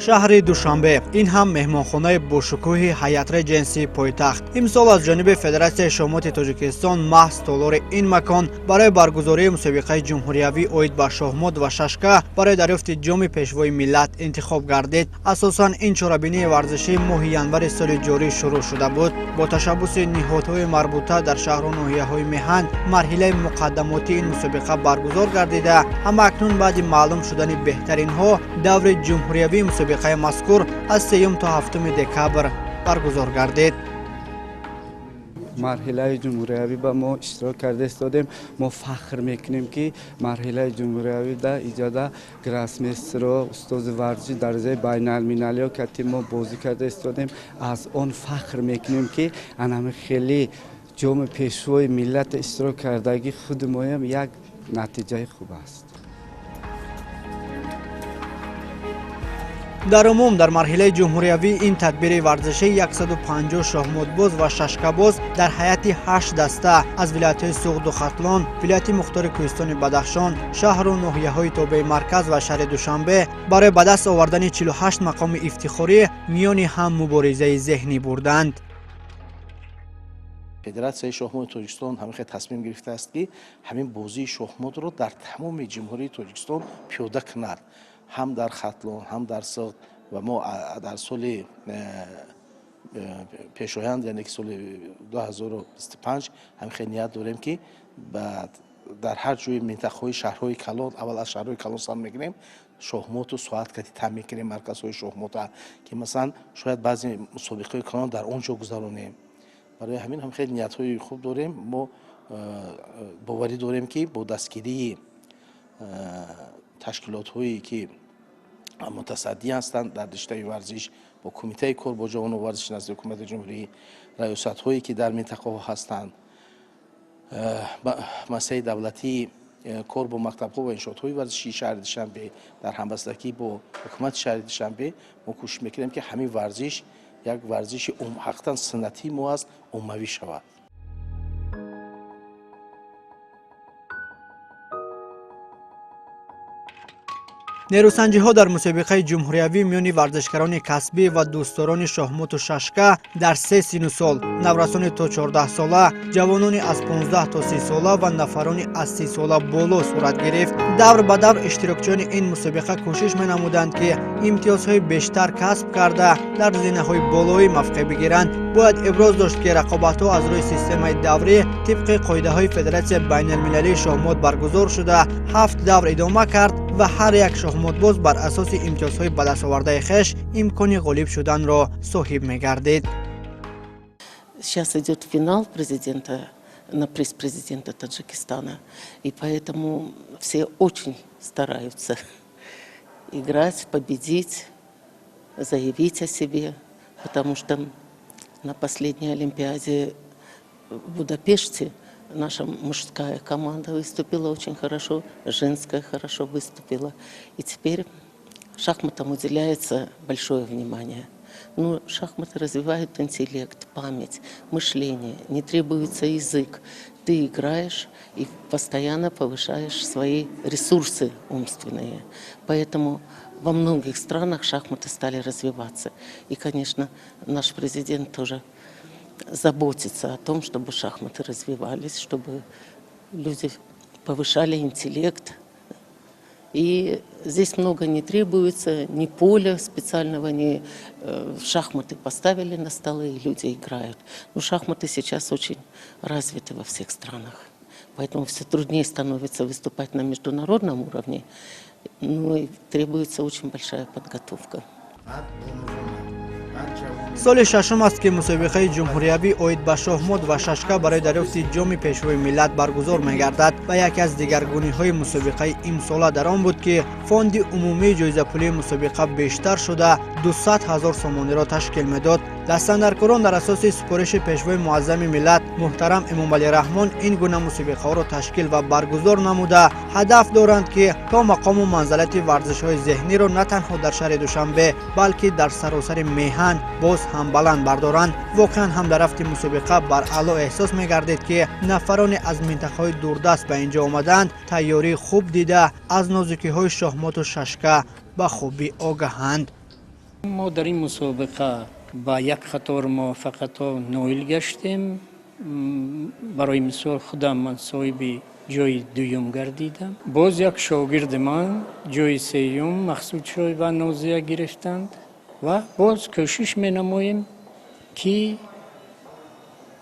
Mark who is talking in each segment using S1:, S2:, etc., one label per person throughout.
S1: شهر دوشنبه این هم مهمانخانه باشکوه هیئت رجنسی پایتخت. امسال از جانب فدراسیون شахмати تاجیکستان محض تالار این مکان برای برگزاری مسابقه جمهوریوی اوید به شахмат و ششکه برای دریافت جام پیشوای ملت انتخاب گردید. اساساً این چهاربینی ورزشی ماه ینور سال جاری شروع شده بود. با تشبث نهادهای مربوطه در شهر و ناحیه‌های میهن مرحله مقدماتی این مسابقه برگزار گردیده. اما اکنون بعد معلوم شدن بهترین ها دور جمهوریوی مسابقه مذکور از 3 تا 7 دکبر برگزار گردید.
S2: مرحله جمهوریوی با ما اشتراک کرده استادیم. ما فخر میکنیم که مرحله جمهوریوی در ایجاد گراسمستر و استاد ورزشی در درجه بین المللی که ما بازی کرده استادیم. از آن فخر میکنیم که انم خیلی جام پیشوای ملت اشتراک کردگی خود ما هم یک نتیجه خوب است.
S1: در عموم در مرحله جمهوریوی این تدبیر ورزشی 150 شахмат باز و ششکه باز در هیئت 8 دسته از ولایت سوغد و ختلان، ولایت مختار کوهستان بدخشان، شهر و ناحیه‌های تابع مرکز و شهر دوشنبه برای به دست آوردن 48 مقام افتخاری میان هم مبارزه ذهنی بردند.
S3: فدراسیون شахмати تاجیکستان همیشه تصمیم گرفته است که همین بازی شахмат رو در تمام جمهوری تاجیکستان پیاده کند. هم در ختلان هم در سوغد و ما در سال پیشایند یعنی سال 2025 همیشه نیت داریم که در هر جای منطقه‌های شهرهای کلان اول از شهرهای کلان سر میگیریم شахмат و ساعت کتی تامین میکنیم مرکزهای شахмат که مثلا شاید بعضی مسابقه کلان در اونجا گذرونیم. برای همین هم خیلی نیت‌های خوب داریم. ما باوری داریم که با دستگیری تشکیلات‌هایی که متصدی هستند در رشته ورزش با کمیته کار با جوان و ورزش نزد حکومت جمهوری، ریاست‌هایی که در منطقه هستند، مسئله دولتی کار با مکتب‌ها و انشاءات‌های ورزشی شهر دوشنبه در همبستگی با حکومت شهر دوشنبه ما کوشش می‌کنیم که همین ورزش یک ورزش حقیقتاً سنتی ما است عمومی شود.
S1: نیروسنجی ها در مسابقه جمهوریوی میان ورزشکاران کسبی و دوستداران شахмат و ششکه در 3 سن و سال، نورسان تا 14 ساله، جوانان از 15 تا 30 ساله و نفران از 30 ساله بالا صورت گرفت. دور به دور اشتراکچیان این مسابقه کوشش می‌نمودند که امتیازهای بیشتر کسب کرده در زینه‌های بالایی موقع بگیرند. باید ابراز داشت که رقابت‌ها از روی سیستم دوری طبق قاعده‌های فدراسیون بین‌المللی شахмат برگزار شده 7 دور ادامه کرد و هر یک شахмат باز بر اساس امتیازهای به دست آورده خویش امکان غالب شدن را صاحب می‌گردید.
S4: Сейчас идет финал президента на приз президента Таджикистана, и поэтому все очень стараются играть, победить, заявить о себе, потому что на последней Олимпиаде в Будапеште наша мужская команда выступила очень хорошо, женская хорошо выступила. И теперь шахматам уделяется большое внимание. Ну, шахматы развивают интеллект, память, мышление, не требуется язык. Ты играешь и постоянно повышаешь свои ресурсы умственные. Поэтому во многих странах шахматы стали развиваться. И, конечно, наш президент тоже заботиться о том, чтобы шахматы развивались, чтобы люди повышали интеллект. И здесь много не требуется, ни поля специального, ни шахматы поставили на столы, и люди играют. Но шахматы сейчас очень развиты во всех странах. Поэтому все труднее становится выступать на международном уровне, но и требуется очень большая подготовка.
S1: سال ششم است که مسابقه جمهوریوی اوید به شахмат و ششکه برای دریافت جام پیشوای ملت برگزار می‌گردد و یکی از دیگرگونی‌های مسابقه امسال در آن بود که فاند عمومی جایزه پولی مسابقه بیشتر شده 200,000 سومانی را تشکیل می‌داد. دستاندرکاران در اساس سپارش پیشوای معظم ملت محترم امام علی رحمان این گونه مسابقه را تشکیل و برگزار نموده هدف دارند که تا مقام و منزلت ورزش‌های ذهنی را نه تنها در شهر دوشنبه بلکه در سراسر میهن باز هم بلند بردارند. واقعا هم در رفت مسابقه بر اعلی احساس می‌گردید که نفران از منطقه‌های دوردست به اینجا آمدند، تیاری خوب دیده از نازکی‌های شахмат و ششکه به خوبی آگاهند.
S5: ما در این مسابقه با یک خطار موفقیت‌ها نایل گشتیم. برای مثال خودم من صاحب جای دوم گردیدم. باز یک شاگرد من جای سوم مقصود شد و نوزیه گرفتند و باز کوشش می‌نماییم که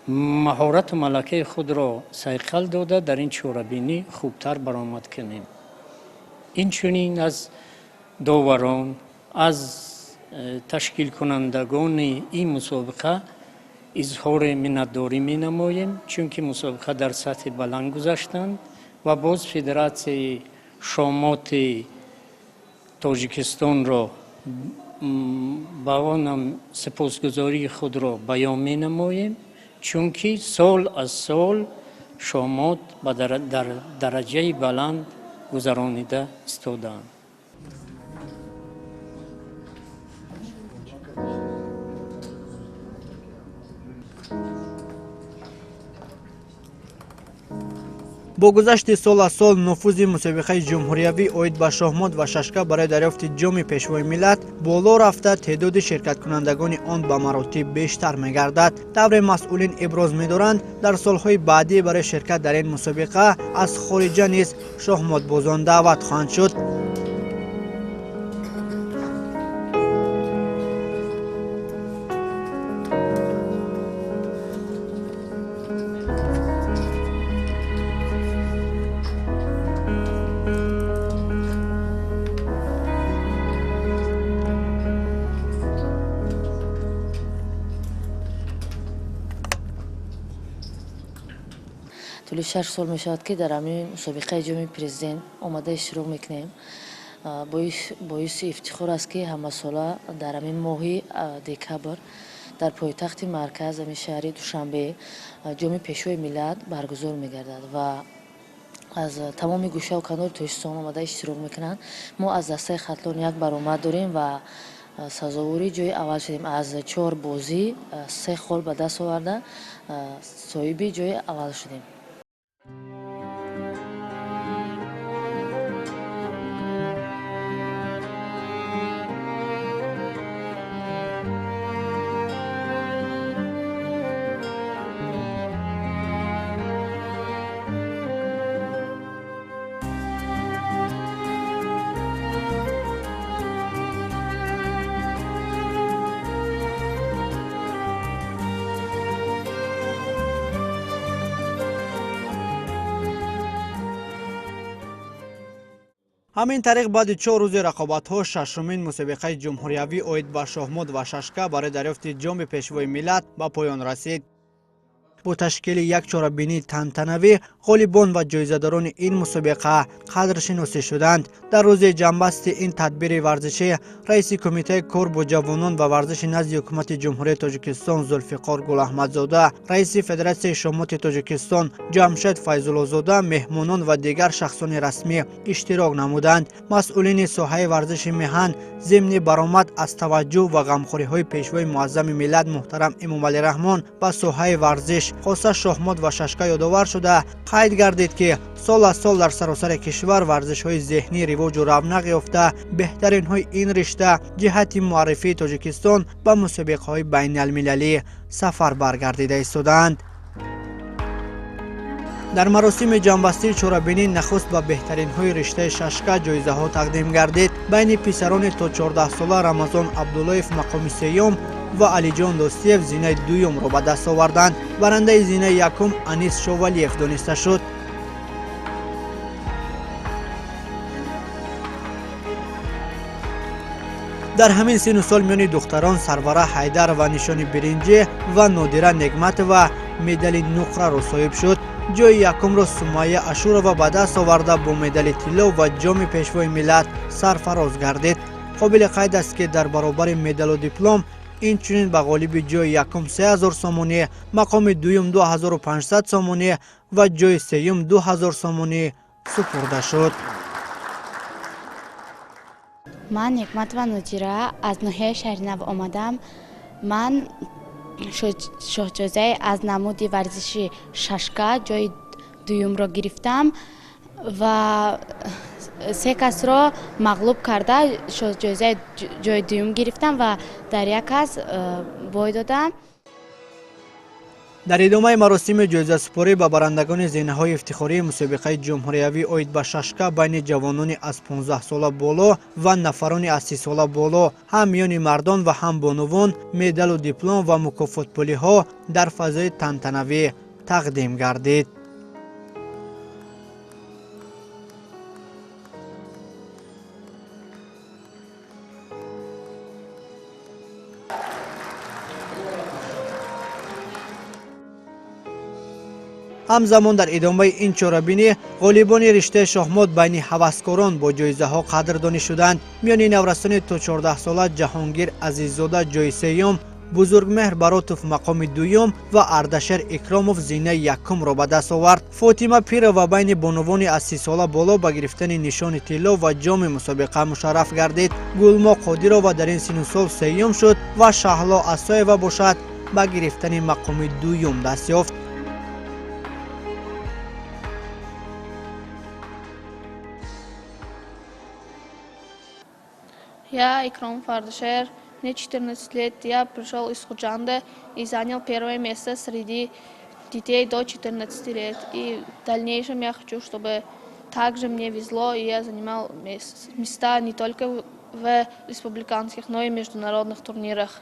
S5: مهارت و ملکه خود را صیقل داده در این چهاره‌بینی خوبتر برآمد کنیم. این چنین از داوران، از تشکیل کنندگان این مسابقه اظهار منتداری می نماییم، چون که مسابقه در سطح بلند گذاشتند و باز فدراسیون شامات تاجیکستان را با آن سپاسگزاری خود را بیان می نماییم، چون که سال از سال شامات در درجه بلند گذرانیده استادند.
S1: با گذشت سال از سال نفوذ مسابقه جمهوریوی اوید به شهمات و ششکه برای دریافت جام پیشوای ملت بالا رفته، تعداد شرکت کنندگان آن به مراتب بیشتر می‌گردد. طور مسئولین ابراز می‌دارند در سالهای بعدی برای شرکت در این مسابقه از خارج نیز شهمات بازان دعوت خواهند شد.
S6: طول 6 سال می شود که در همین مسابقه جام پرزیدنت آمده اشتراک میکنیم. باعث افتخار است که همه ساله در همین ماه دکبر در پایتخت مرکز همین شهر دوشنبه جام پیشوای ملت برگزار میگردد و از تمام گوشه و کنار تاجیکستان آمده اشتراک میکنند. ما از دسته خطلان یک برآمد داریم و سزاواری جای اول شدیم. از 4 بازی 3 خال به دست آورده صاحب جای اول شدیم.
S1: همین طریق بعد 4 روز رقابت‌ها ششمین مسابقه جمهوریوی اوید به شهمات و ششکه برای دریافت جام پیشوای ملت به پایان رسید. با تشکیل یک چهاره‌بینی تنتنوی، غالبان و جایزه‌داران این مسابقه قدرشناسی شدند. در روز جنبست این تدبیر ورزشی، رئیس کمیته کار با جوانان و ورزش نزد حکومت جمهوری تاجیکستان ذوالفقار گل احمدزاده، رئیس فدراسیون شامات تاجیکستان جمشید فیض‌الله زاده، مهمانان و دیگر شخصان رسمی اشتراک نمودند. مسئولین ساحه ورزش میهن ضمن برآمد از توجه و غمخوری‌های پیشوای معظم ملت محترم امام علی رحمان به ساحه ورزش خاصه شهمات و ششکه یادآور شده قید گردید که سال از سال در سراسر کشور ورزش‌های ذهنی رواج و رونق یافته، بهترین های این رشته جهت معرفی تاجیکستان به مسابقه‌های بین المللی سفر برگردیده ایستادند. در مراسم جنبستی چهاره‌بینی نخست به بهترین های رشته ششکه جایزه ها تقدیم گردید. بین پسران تا 14 ساله رمضان عبداللهیف مقام سیوم و علی جان دوستیف زینه دوم را به دست آوردند. برنده زینه یکم انیس شوالیف دانسته شد. در همین سن و سال میان دختران سروره حیدر و نشان برنجی و نادره نگمت و مدال نقره را صاحب شد. جای یکم را سمیه اشورова به دست آورده با مدال طلا و جام پیشوای ملت سرفراز گردید. قابل قید است که در برابر مدال و دیپلم این چنین به غالب جای یکم 3000 سامانی، مقام دوم 2500 سامانی و جای سوم 2000 سامانی سپرده شد.
S7: من نکمت و نادره از ناحیه شهرنو آمدم. من شاهجایزه از نمود ورزشی ششکه جای دوم را گرفتم و سه کس را مغلوب کرده جایزه جای دوم گرفتم و در یک کس بای دادم.
S1: در ادامه مراسم جایزه سپاری به برندگان زینه‌های افتخاری مسابقه جمهوریوی اوید به ششکه بین جوانان از 15 ساله بالا و نفران از 30 ساله بالا هم میان مردان و هم بانوان مدال و دیپلم و مکافات پولی‌ها در فضای تنتنوی تقدیم گردید. همزمان در ادامه این چهاربینی غالبان رشته شахмат بین هوسکاران با جایزه ها قدردانی شدند. میان نورستان تا 14 ساله جهانگیر عزیززاده جای سیوم، بزرگمهر براتوف مقام دوم و اردشیر اکراموف زینه یکم را به دست آورد. فاطمه پیرова بین بانوان از 30 ساله بالا به گرفتن نشان طلا و جام مسابقه مشرف گردید. گلما قادرova در این سن و سال سیوم شد و شهلا اسایeva باشد به گرفتن مقام دوم دست یافت.
S8: Я, Икромов Ардашер, мне 14 лет, я пришел из Худжанды и занял первое место среди детей до 14 лет. И в дальнейшем я хочу, чтобы также мне везло, и я занимал места не только в республиканских, но и международных турнирах.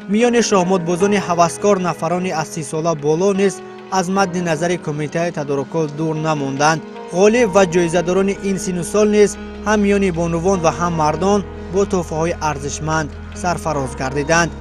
S1: میان شахмат بازان هوسکار نفران از 30 ساله بالا نیز از مد نظر کمیته تدارکات دور نماندند. غالب و جایزه‌داران این سن و سال نیز هم میان بانوان و هم مردان با تحفه‌های ارزشمند سرفراز گردیدند.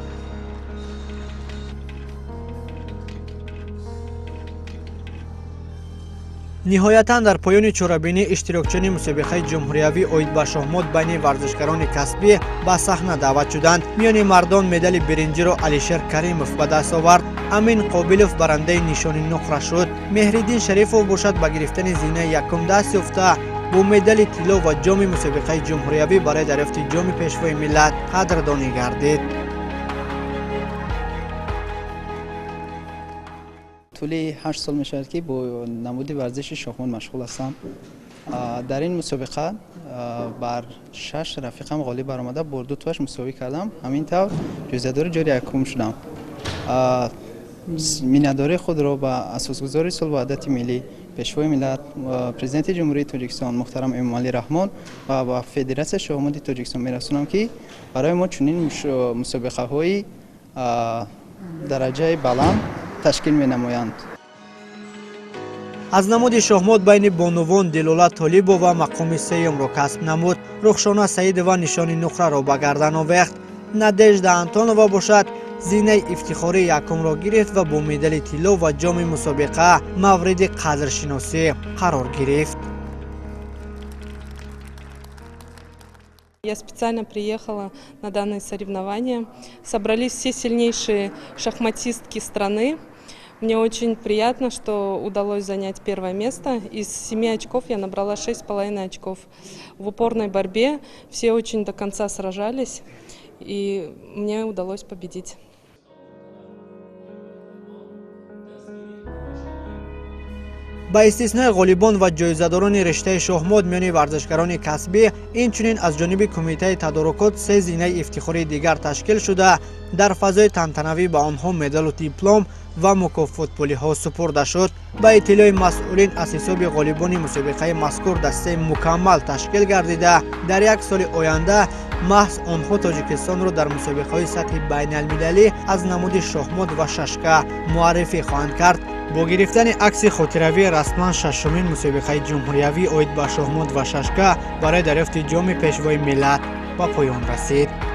S1: نهایتاً در پایان چهاربینی اشتراکچیان مسابقه جمهوریوی اوید به شахмат بین ورزشکاران کسبی به صحنه دعوت شدند. میان مردان مدال برنجی را علیشیر کریموف به دست آورد. امین قابلوف برنده نشان نقره شد. مهریدین شریفوف باشد به گرفتن زینه یکم دست یافته با مدال طلا و جام مسابقه جمهوریوی برای دریافت جام پیشوای ملت قدردانی گردید.
S9: طول 8 سال میشود که با نمود ورزش شахмат مشغول هستم. در این مسابقه بر 6 رفیقم غالب برآمده، بر 2 تاش مساوی کردم. همینطور جایزه‌دار جاری یکم شدم. میانه‌داری خود را به اساسگذار صلح و وحدت ملی پیشوای ملت پرزیدنت جمهوری تاجیکستان محترم امام علی رحمان و با فدراسیون شахмат تاجیکستان میرسونم که برای ما چنین مسابقه های درجه بلند تشکیل می نمایند.
S1: از نمود شахмат بین بانوان دلولا طالبova مقام سیوم را کسب نمود. رخشانه سعیدova نشان نقره را به گردن آویخت. نادژدا انتونова باشد زینه افتخاری یکم را گرفت و با مدال طلا و جام مسابقه مورد قدرشناسی قرار گرفت.
S10: Я специально приехала на данные соревнования. Собрались все сильнейшие шахматистки страны. Мне очень приятно, что удалось занять первое место. Из 7 очков я набрала 6,5 очков. В упорной борьбе все очень до конца сражались, и мне удалось победить.
S1: با استثنای غالبان و جایزه‌داران رشته شахмат میان ورزشکاران کسبی، اینچنین از جانب کمیته تدارکات 3 زینه افتخاری دیگر تشکیل شده در فضای تنتنوی به آنها مدال و دیپلم و مکافات پولی‌ها سپرده شد. با اطلاع مسئولین از حساب غالبان مسابقه مذکور دسته مکمل تشکیل گردیده در یک سال آینده محض آنها تاجیکستان را در مسابقه‌های سطح بین‌المللی از نمود شахмат و ششکه معرفی خواهند کرد. با گرفتن عکس خاطروی رسما ششمین مسابقه جمهوریوی اوید به شахмат و ششکه برای دریافت جام پیشوای ملت به پایان رسید.